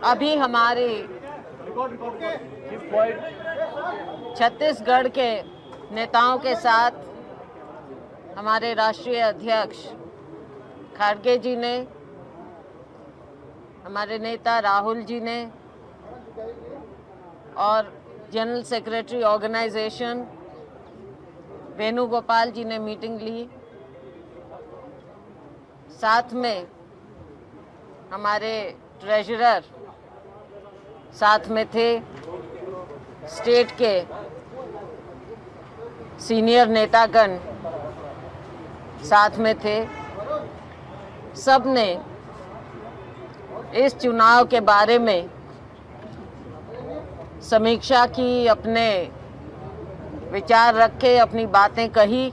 अभी हमारे छत्तीसगढ़ के नेताओं के साथ हमारे राष्ट्रीय अध्यक्ष खड़गे जी ने, हमारे नेता राहुल जी ने और जनरल सेक्रेटरी ऑर्गेनाइजेशन वेणुगोपाल जी ने मीटिंग ली। साथ में हमारे ट्रेजरर साथ में थे, स्टेट के सीनियर नेतागण साथ में थे। सब ने इस चुनाव के बारे में समीक्षा की, अपने विचार रखे, अपनी बातें कही।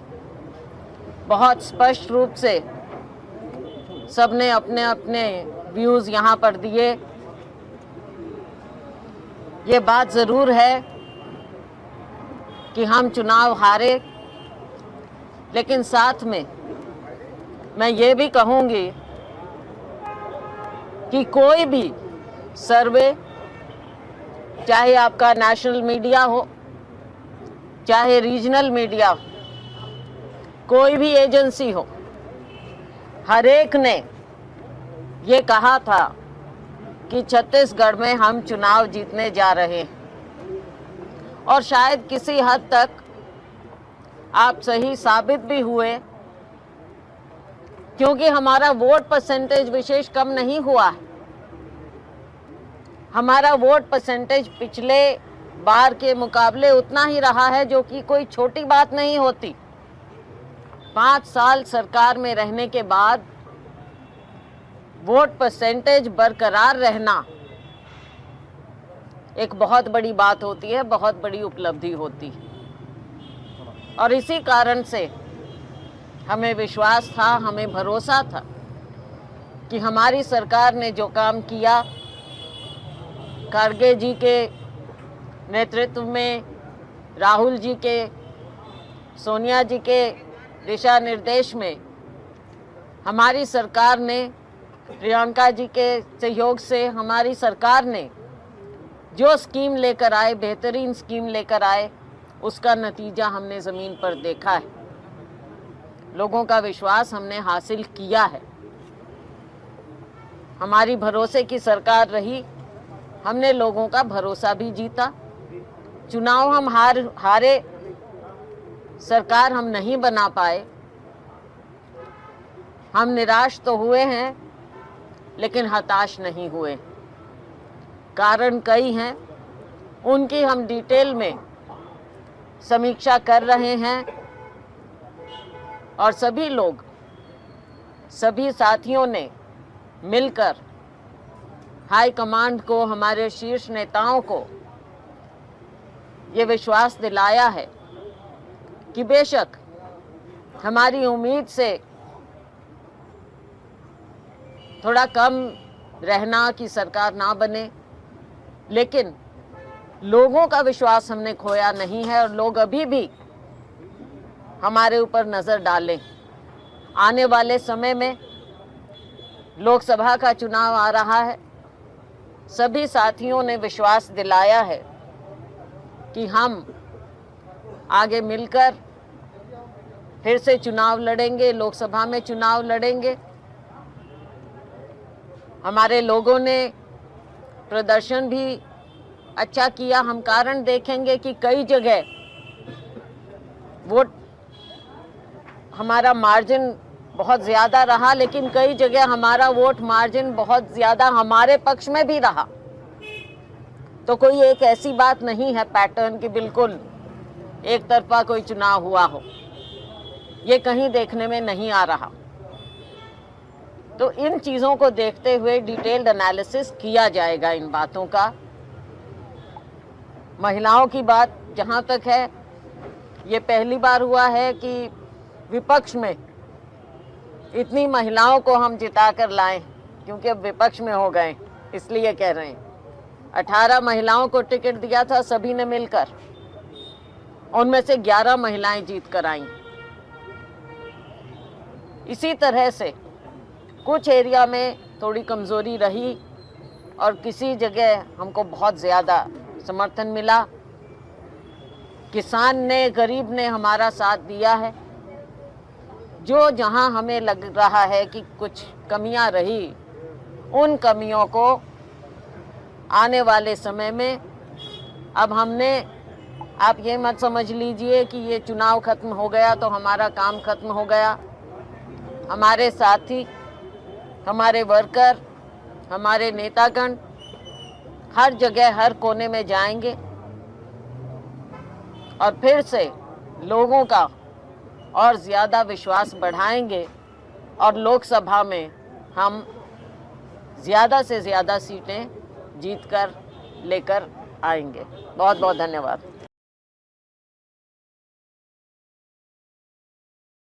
बहुत स्पष्ट रूप से सबने अपने अपने व्यूज़ यहाँ पर दिए। ये बात ज़रूर है कि हम चुनाव हारे, लेकिन साथ में मैं ये भी कहूँगी कि कोई भी सर्वे, चाहे आपका नेशनल मीडिया हो, चाहे रीजनल मीडिया हो, कोई भी एजेंसी हो, हर एक ने ये कहा था कि छत्तीसगढ़ में हम चुनाव जीतने जा रहे हैं। और शायद किसी हद तक आप सही साबित भी हुए, क्योंकि हमारा वोट परसेंटेज विशेष कम नहीं हुआ है। हमारा वोट परसेंटेज पिछले बार के मुकाबले उतना ही रहा है, जो कि कोई छोटी बात नहीं होती। 5 साल सरकार में रहने के बाद वोट परसेंटेज बरकरार रहना एक बहुत बड़ी बात होती है, बहुत बड़ी उपलब्धि होती है। और इसी कारण से हमें विश्वास था, हमें भरोसा था कि हमारी सरकार ने जो काम किया, खड़गे जी के नेतृत्व में, राहुल जी के, सोनिया जी के दिशा निर्देश में हमारी सरकार ने, प्रियंका जी के सहयोग से हमारी सरकार ने जो स्कीम लेकर आए, बेहतरीन स्कीम लेकर आए, उसका नतीजा हमने ज़मीन पर देखा है। लोगों का विश्वास हमने हासिल किया है। हमारी भरोसे की सरकार रही, हमने लोगों का भरोसा भी जीता। चुनाव हम हारे, सरकार हम नहीं बना पाए। हम निराश तो हुए हैं, लेकिन हताश नहीं हुए। कारण कई हैं, उनकी हम डिटेल में समीक्षा कर रहे हैं। और सभी लोग, सभी साथियों ने मिलकर हाई कमांड को, हमारे शीर्ष नेताओं को ये विश्वास दिलाया है कि बेशक हमारी उम्मीद से थोड़ा कम रहना कि सरकार ना बने, लेकिन लोगों का विश्वास हमने खोया नहीं है। और लोग अभी भी हमारे ऊपर नज़र डालें। आने वाले समय में लोकसभा का चुनाव आ रहा है। सभी साथियों ने विश्वास दिलाया है कि हम आगे मिलकर फिर से चुनाव लड़ेंगे, लोकसभा में चुनाव लड़ेंगे। हमारे लोगों ने प्रदर्शन भी अच्छा किया। हम कारण देखेंगे कि कई जगह वोट हमारा मार्जिन बहुत ज़्यादा रहा, लेकिन कई जगह हमारा वोट मार्जिन बहुत ज़्यादा हमारे पक्ष में भी रहा। तो कोई एक ऐसी बात नहीं है पैटर्न की बिल्कुल एक तरफा कोई चुनाव हुआ हो, ये कहीं देखने में नहीं आ रहा। तो इन चीज़ों को देखते हुए डिटेल्ड एनालिसिस किया जाएगा इन बातों का। महिलाओं की बात जहाँ तक है, ये पहली बार हुआ है कि विपक्ष में इतनी महिलाओं को हम जिता कर लाएं, क्योंकि अब विपक्ष में हो गए, इसलिए कह रहे हैं। 18 महिलाओं को टिकट दिया था सभी ने मिलकर, उनमें से 11 महिलाएं जीत कर आईं। इसी तरह से कुछ एरिया में थोड़ी कमज़ोरी रही और किसी जगह हमको बहुत ज़्यादा समर्थन मिला। किसान ने, गरीब ने हमारा साथ दिया है। जो जहां हमें लग रहा है कि कुछ कमियां रही, उन कमियों को आने वाले समय में अब हमने, आप ये मत समझ लीजिए कि ये चुनाव खत्म हो गया तो हमारा काम खत्म हो गया। हमारे साथी, हमारे वर्कर, हमारे नेतागण हर जगह, हर कोने में जाएंगे और फिर से लोगों का और ज़्यादा विश्वास बढ़ाएंगे और लोकसभा में हम ज़्यादा से ज़्यादा सीटें जीतकर लेकर आएंगे। बहुत बहुत धन्यवाद।